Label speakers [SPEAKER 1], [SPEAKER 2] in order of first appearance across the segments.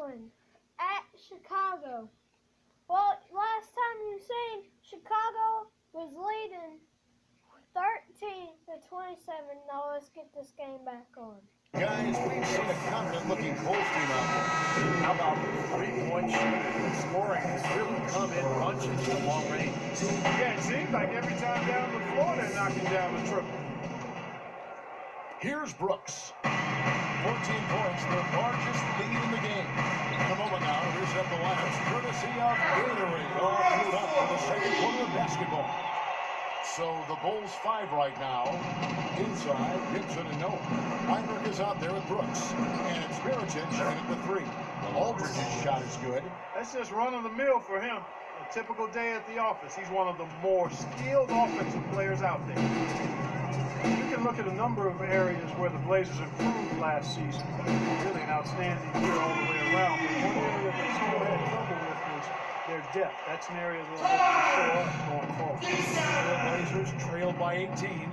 [SPEAKER 1] Portland at Chicago. Well, last time you seen Chicago was leading 13-27. Now let's get this game back on.
[SPEAKER 2] Guys, we've seen a confident-looking Bulls team out there.
[SPEAKER 3] How about the three-point shooting? The scoring has really come in bunches from long range.
[SPEAKER 4] Yeah, it seems like every time down the floor they're knocking down the triple.
[SPEAKER 2] Here's Brooks. 14 points, the largest lead in the game. In a moment now, here's at the lineups, courtesy of Gatorade. All queued up for the second quarter of basketball. So the Bulls 5 right now. Inside, Gibson and Noah. Heinrich is out there with Brooks. And it's Mirotic in at the 3. Aldridge's shot is good.
[SPEAKER 4] That's just run of the mill for him. A typical day at the office. He's one of the more skilled offensive players out there. You can look at a number of areas where the Blazers improved last season. Really an outstanding year all the way around. But one area they still had trouble with was their depth. That's an area they'll have to show up going forward.
[SPEAKER 2] The Blazers trailed by 18.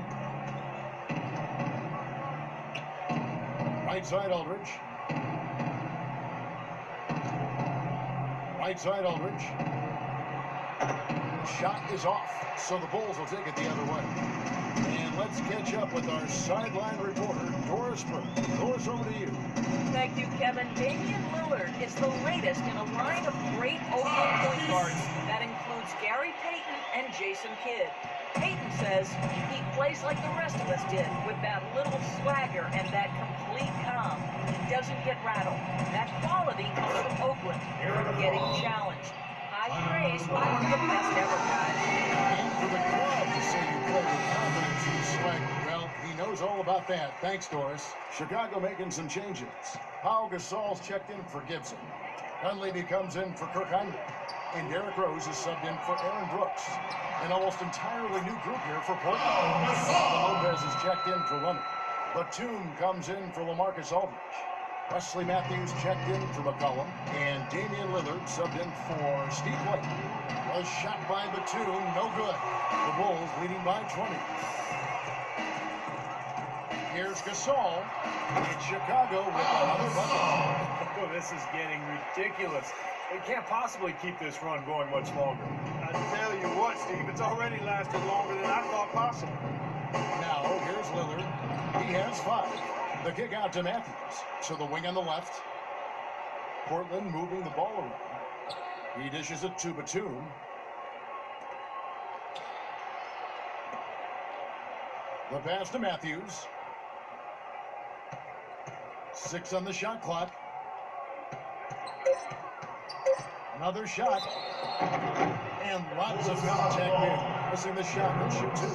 [SPEAKER 2] Right side Aldridge. Right side Aldridge. Shot is off, so the Bulls will take it the other way. And let's catch up with our sideline reporter, Doris Burke. Doris, over to you.
[SPEAKER 5] Thank you, Kevin. Damian Lillard is the latest in a line of great Oakland point guards. That includes Gary Payton and Jason Kidd. Payton says he plays like the rest of us did, with that little swagger and that complete calm. He doesn't get rattled. That quality comes from Oakland, from getting challenged. High praise, one of the best ever, guys.
[SPEAKER 2] And for the club to say you play with confidence and swagger. Well, he knows all about that. Thanks, Doris. Chicago making some changes. Pau Gasol's checked in for Gibson. Dunleavy comes in for Kirk Heinrich. And Derrick Rose is subbed in for Aaron Brooks. An almost entirely new group here for Portland. Lopez is checked in for Leonard. Batum comes in for LaMarcus Aldridge. Wesley Matthews checked in for McCollum. And Damian Lillard subbed in for Steve White. A shot by Batum, no good. The Bulls leading by 20. Here's Gasol. It's Chicago with another bucket.
[SPEAKER 4] Oh, this is getting ridiculous. They can't possibly keep this run going much longer. I tell you what, Steve, it's already lasted longer than I thought possible.
[SPEAKER 2] Now, here's Lillard. He has 5. The kick out to Matthews. So the wing on the left. Portland moving the ball around. He dishes it to Batum. The pass to Matthews. 6 on the shot clock. Another shot. And lots of contact there. Missing the shot. He'll shoot 2.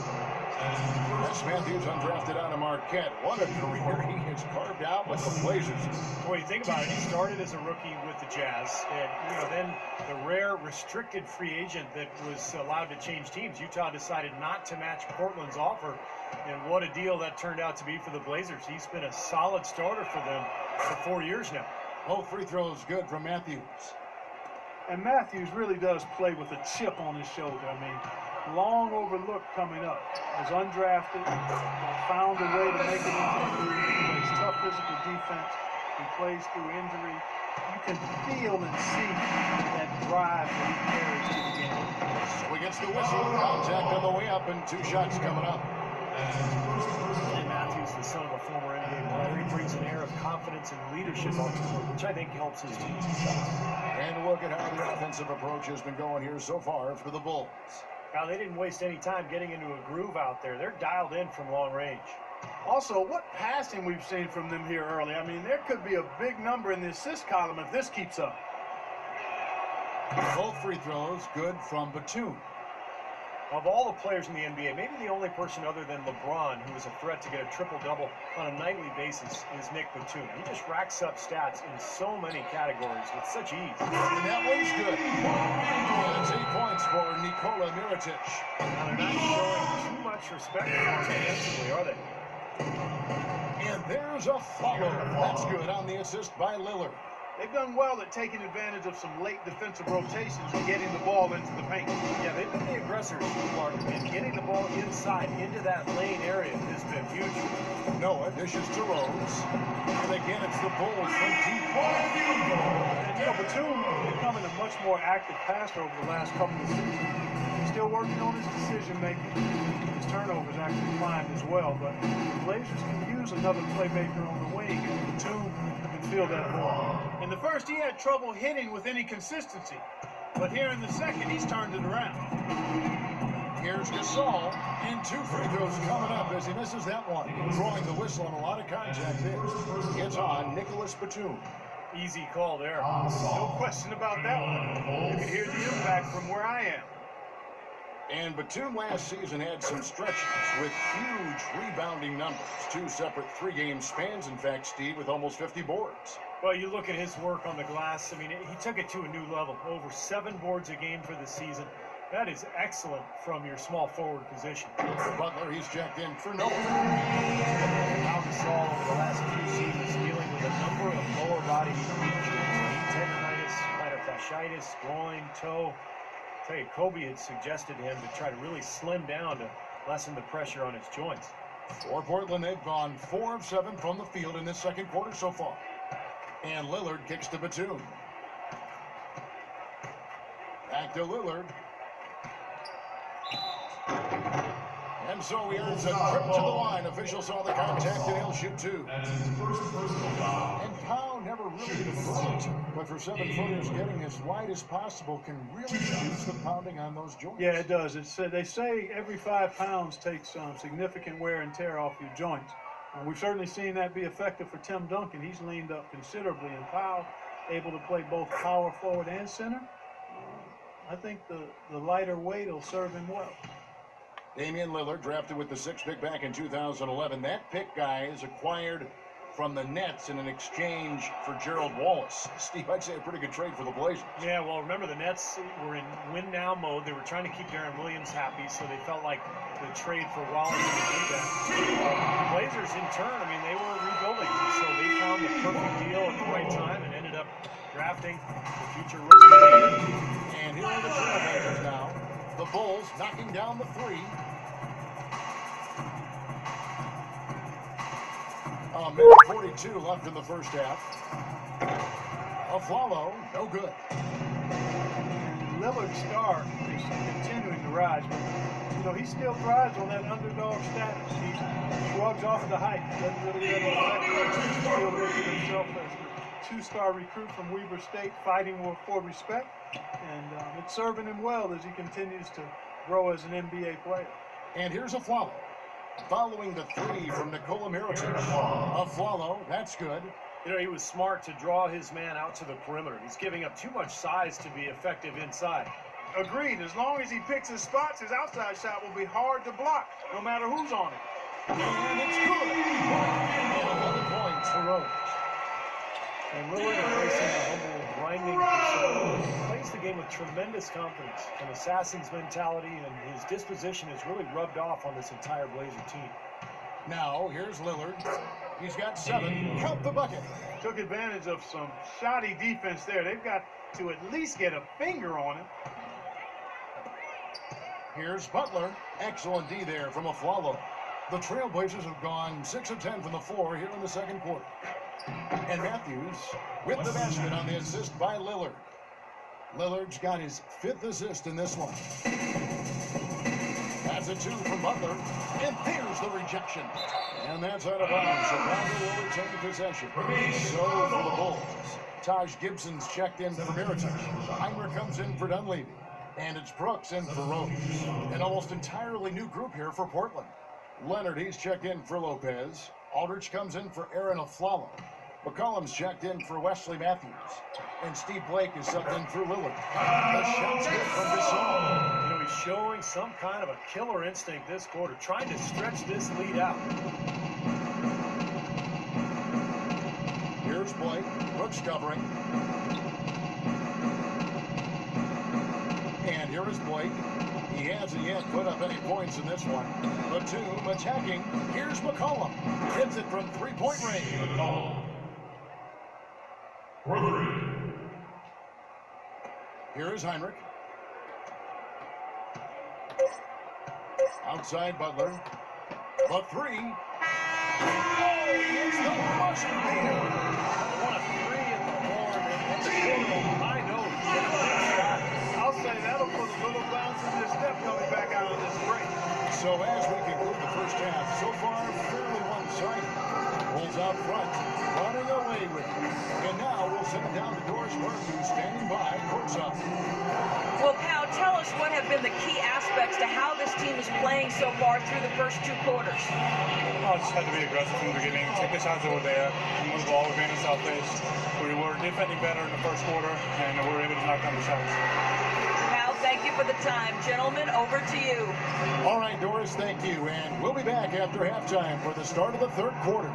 [SPEAKER 2] That's Matthews, undrafted out of Marquette. What a career he has carved out with the Blazers.
[SPEAKER 4] Boy, you think about it, he started as a rookie with the Jazz, and then the rare restricted free agent that was allowed to change teams. Utah decided not to match Portland's offer, and what a deal that turned out to be for the Blazers. He's been a solid starter for them for 4 years now.
[SPEAKER 2] Both free throws good from Matthews.
[SPEAKER 6] And Matthews really does play with a chip on his shoulder. I mean, long overlooked coming up. Was undrafted, found a way to make it into the league. He plays tough physical defense. He plays through injury. You can feel and see that drive that he carries to the game.
[SPEAKER 2] So he gets the whistle. Contact on the way up and 2 shots coming up.
[SPEAKER 4] And Matthews, the son of a former NBA player, he brings an air of confidence and leadership on the court, which I think helps his team.
[SPEAKER 2] And look at how the offensive approach has been going here so far for the Bulls.
[SPEAKER 4] Now, they didn't waste any time getting into a groove out there. They're dialed in from long range.
[SPEAKER 6] Also, what passing we've seen from them here early. I mean, there could be a big number in the assist column if this keeps up.
[SPEAKER 2] Both free throws good from Batum.
[SPEAKER 4] Of all the players in the NBA, maybe the only person other than LeBron who is a threat to get a triple-double on a nightly basis is Nick Batum. He just racks up stats in so many categories with such ease.
[SPEAKER 2] And that one's good. That's 8 points for Nikola Mirotic.
[SPEAKER 4] Now, they're not showing too much respect for him defensively, are they?
[SPEAKER 2] And there's a follow. That's good on the assist by Lillard.
[SPEAKER 4] They've done well at taking advantage of some late defensive rotations and getting the ball into the paint.
[SPEAKER 3] Yeah, they've been the aggressors, Clark, and getting the ball inside into that lane area has been huge.
[SPEAKER 2] Noah dishes to Rose. And again, it's the Bulls from deep.
[SPEAKER 6] And Batum becoming a much more active passer over the last couple of seasons. He's still working on his decision making. His turnovers actually climbed as well, but the Blazers can use another playmaker on the wing, and Batum can feel that ball.
[SPEAKER 4] In the first, he had trouble hitting with any consistency, but here in the second, he's turned it around.
[SPEAKER 2] Here's Gasol, and 2 free throws coming up as he misses that one. Drawing the whistle on a lot of contact there. It's on Nicholas Batum.
[SPEAKER 3] Easy call there.
[SPEAKER 4] No question about that one. You can hear the impact from where I am.
[SPEAKER 2] And Batum last season had some stretches with huge rebounding numbers. 2 separate 3-game spans, in fact, Steve, with almost 50 boards.
[SPEAKER 3] Well, you look at his work on the glass. I mean, he took it to a new level. Over 7 boards a game for the season. That is excellent from your small forward position.
[SPEAKER 2] Butler, he's checked in for Noah.
[SPEAKER 3] Al Gasol over the last few seasons dealing with a number of lower body injuries. Knee tendonitis, plantar fasciitis, groin, toe. I'll tell you, Kobe had suggested to him to try to really slim down to lessen the pressure on his joints.
[SPEAKER 2] For Portland, they've gone 4 of 7 from the field in this second quarter so far. And Lillard kicks to Batum. Back to Lillard. And so he earns a trip to the line. Official saw the contact and he'll shoot 2. And Powell never really deflects, but for 7-footers, getting as wide as possible can really reduce the pounding on those joints.
[SPEAKER 6] Yeah, it does. They say every 5 pounds takes significant wear and tear off your joints. We've certainly seen that be effective for Tim Duncan. He's leaned up considerably, and Powell able to play both power forward and center. I think the lighter weight will serve him well.
[SPEAKER 2] Damian Lillard, drafted with the 6th pick back in 2011. That pick, guys, acquired from the Nets in an exchange for Gerald Wallace. Steve, I'd say a pretty good trade for the Blazers.
[SPEAKER 3] Yeah, well, remember the Nets were in win-now mode. They were trying to keep Darren Williams happy, so they felt like the trade for Wallace would do that. The Blazers, in turn, I mean, they were rebuilding, so they found the perfect deal at the right time and ended up drafting the future rookie of the year.
[SPEAKER 2] And here are the Trailblazers now. The Bulls knocking down the 3. A minute 42 left in the first half. Aflalo, no good.
[SPEAKER 6] Lillard's star is continuing to rise, but he still thrives on that underdog status. He shrugs off the hype. Doesn't really let it affect him. He still looks at himself as the 2-star recruit from Weber State, fighting for respect, and it's serving him well as he continues to grow as an NBA player.
[SPEAKER 2] And here's Aflalo. Following the 3 from Nikola Mirotic. Aflalo, that's good.
[SPEAKER 3] He was smart to draw his man out to the perimeter. He's giving up too much size to be effective inside.
[SPEAKER 4] Agreed. As long as he picks his spots, his outside shot will be hard to block, no matter who's on it.
[SPEAKER 2] And it's good. And 11 points for Rose.
[SPEAKER 3] And Lillard embracing the humble, grinding persona. He plays the game with tremendous confidence, an assassin's mentality, and his disposition has really rubbed off on this entire Blazer team.
[SPEAKER 2] Now, here's Lillard. He's got 7. Count the bucket.
[SPEAKER 4] Took advantage of some shoddy defense there. They've got to at least get a finger on it.
[SPEAKER 2] Here's Butler. Excellent D there from Aflalo. The Trailblazers have gone 6 of 10 from the floor here in the second quarter. And Matthews with the basket on the assist by Lillard. Lillard's got his 5th assist in this one. That's a 2 from Butler. And there's the rejection. And that's out of bounds. Chicago will retain possession. So for the Bulls. Taj Gibson's checked in for Mirotic. Heinrich comes in for Dunleavy. And it's Brooks in for Rose. An almost entirely new group here for Portland. Leonard, he's checked in for Lopez. Aldridge comes in for Aaron Aflalo. McCollum's checked in for Wesley Matthews. And Steve Blake is subbed in for Lillard. The shot's good from Gasol.
[SPEAKER 3] He's showing some kind of a killer instinct this quarter, trying to stretch this lead out.
[SPEAKER 2] Here's Blake. Brooks covering. And here is Blake. He hasn't yet put up any points in this one. Batum attacking. Here's McCollum. Hits it from 3-point range. For three. Here is Heinrich. Outside Butler. The three. Oh, it's the buzzer beater.
[SPEAKER 3] What a three in the horn and the corner high note.
[SPEAKER 4] I'll say that'll put a little bounce in this step coming back out of this break.
[SPEAKER 2] So as we conclude the first half, so far fairly one-sided. Bulls out front, running away with it. And now we'll send it down to Doris Burke, who's standing by courtside.
[SPEAKER 5] Well, Pow, tell us what have been the key aspects to how this team is playing so far through the first two quarters.
[SPEAKER 7] I just had to be aggressive from the beginning, take the shots that were there, and move the ball. We ran us out face. We were defending better in the first quarter, and we were able to knock down the shots.
[SPEAKER 5] Pow, thank you for the time. Gentlemen, over to you.
[SPEAKER 2] All right, Doris, thank you. And we'll be back after halftime for the start of the third quarter.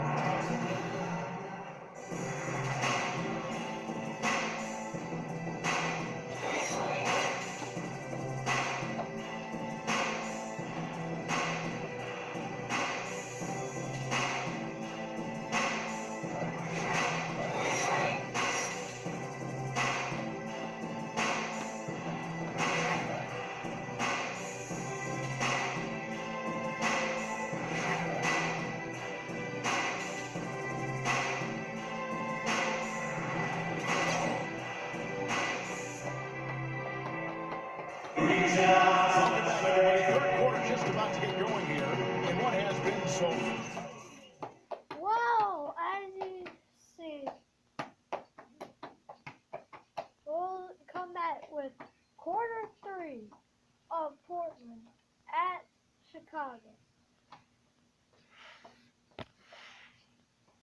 [SPEAKER 2] Welcome back, everybody. Third quarter just about to get going here in what has been so...
[SPEAKER 1] Well, as you see, we'll come back with quarter 3 of Portland at Chicago.